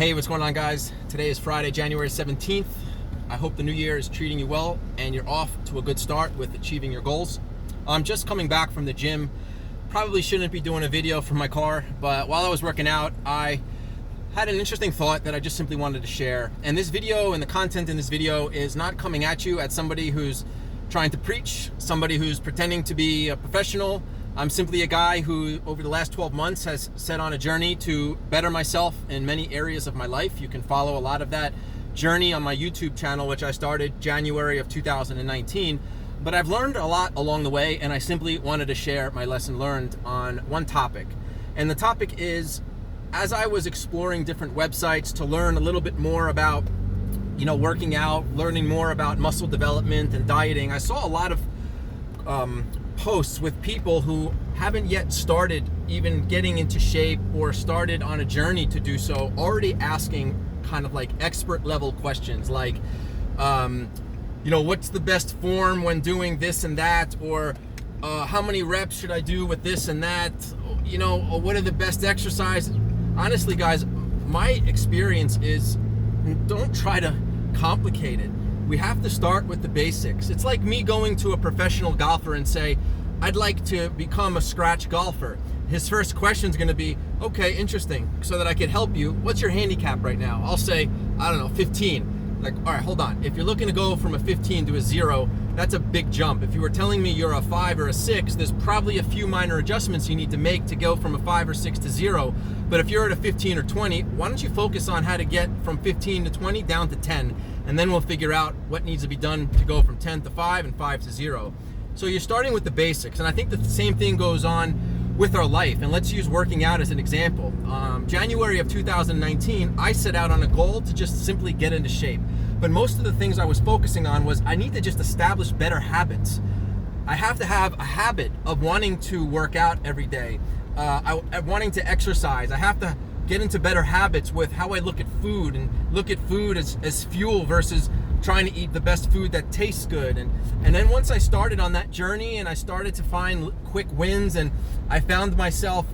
Hey, what's going on, guys? Today is Friday, January 17th. I hope the new year is treating you well and you're off to a good start with achieving your goals. I'm just coming back from the gym. Probably shouldn't be doing a video from my car, but while I was working out, I had an interesting thought that I just simply wanted to share. And this video and the content in this video is not coming at you as somebody who's trying to preach, somebody who's pretending to be a professional. I'm simply a guy who, over the last 12 months, has set on a journey to better myself in many areas of my life. You can follow a lot of that journey on my YouTube channel, which I started January of 2019. But I've learned a lot along the way, and I simply wanted to share my lesson learned on one topic. And the topic is, as I was exploring different websites to learn a little bit more about, working out, learning more about muscle development and dieting, I saw a lot of posts with people who haven't yet started even getting into shape or started on a journey to do so, already asking kind of like expert level questions like, what's the best form when doing this and that, or how many reps should I do with this and that, or what are the best exercises? Honestly, guys, my experience is, don't try to complicate it. We have to start with the basics. It's like me going to a professional golfer and say, I'd like to become a scratch golfer. His first question is going to be, okay, interesting. So that I could help you, what's your handicap right now? I'll say, I don't know, 15. Like, all right, hold on. If you're looking to go from a 15 to a 0, that's a big jump. If you were telling me you're a 5 or a 6, there's probably a few minor adjustments you need to make to go from a 5 or 6 to 0. But if you're at a 15 or 20, why don't you focus on how to get from 15 to 20 down to 10, and then we'll figure out what needs to be done to go from 10 to 5 and 5 to 0. So you're starting with the basics, and I think the same thing goes on with our life. And let's use working out as an example. January of 2019, I set out on a goal to just simply get into shape. But most of the things I was focusing on was I need to just establish better habits. I have to have a habit of wanting to work out every day, wanting to exercise. I have to get into better habits with how I look at food, and look at food as fuel versus trying to eat the best food that tastes good. And then once I started on that journey and I started to find quick wins, and I found myself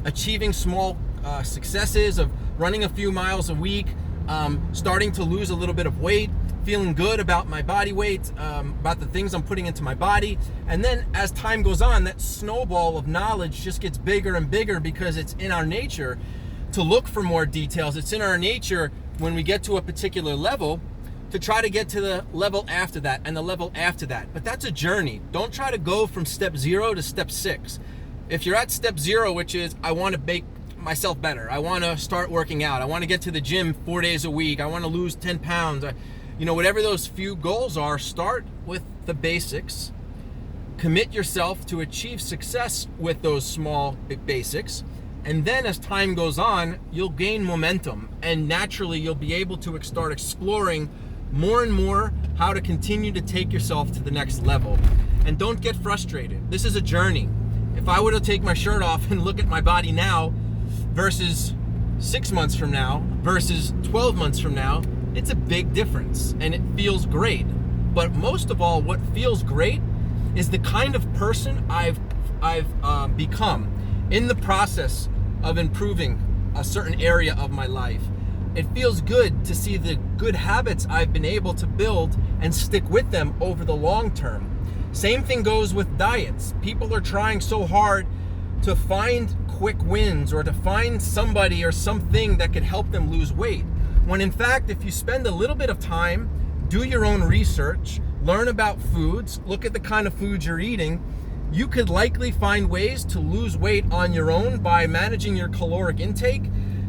achieving small successes of running a few miles a week, starting to lose a little bit of weight, feeling good about my body weight, about the things I'm putting into my body. And then as time goes on, that snowball of knowledge just gets bigger and bigger, because it's in our nature to look for more details. It's in our nature, when we get to a particular level, to try to get to the level after that and the level after that. But that's a journey. Don't try to go from step 0 to step 6. If you're at step 0, which is, I want to make myself better, I want to start working out, I want to get to the gym 4 days a week, I want to lose 10 pounds, whatever those few goals are, start with the basics. Commit yourself to achieve success with those small basics. And then as time goes on, you'll gain momentum, and naturally you'll be able to start exploring more and more how to continue to take yourself to the next level. And don't get frustrated. This is a journey. If I were to take my shirt off and look at my body now versus 6 months from now versus 12 months from now, it's a big difference, and it feels great. But most of all, what feels great is the kind of person I've become in the process of improving a certain area of my life. It feels good to see the good habits I've been able to build and stick with them over the long term. Same thing goes with diets. People are trying so hard to find quick wins, or to find somebody or something that could help them lose weight. When in fact, if you spend a little bit of time, do your own research, learn about foods, look at the kind of foods you're eating, you could likely find ways to lose weight on your own by managing your caloric intake,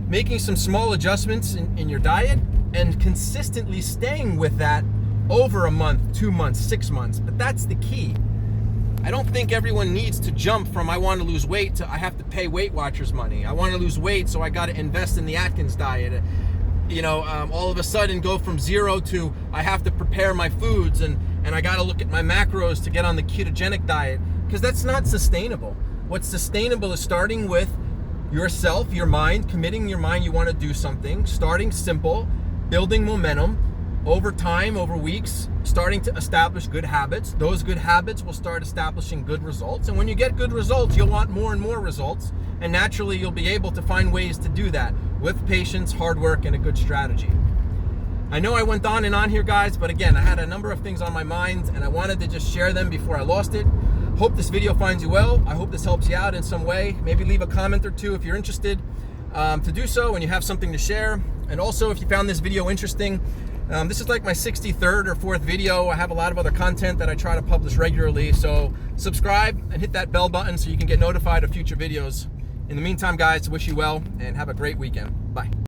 making some small adjustments in your diet, and consistently staying with that over a month, 2 months, 6 months. But that's the key. I don't think everyone needs to jump from I want to lose weight to I have to pay Weight Watchers money. I want to lose weight, so I got to invest in the Atkins diet. All of a sudden go from 0 to I have to prepare my foods, and I got to look at my macros to get on the ketogenic diet, because that's not sustainable. What's sustainable is starting with yourself, your mind, committing your mind you want to do something, starting simple, building momentum, over time, over weeks, starting to establish good habits. Those good habits will start establishing good results. And when you get good results, you'll want more and more results. And naturally, you'll be able to find ways to do that with patience, hard work, and a good strategy. I know I went on and on here, guys, but again, I had a number of things on my mind and I wanted to just share them before I lost it. Hope this video finds you well. I hope this helps you out in some way. Maybe leave a comment or two if you're interested to do so and you have something to share. And also, if you found this video interesting, this is like my 63rd or 4th video. I have a lot of other content that I try to publish regularly. So subscribe and hit that bell button so you can get notified of future videos. In the meantime, guys, wish you well and have a great weekend. Bye.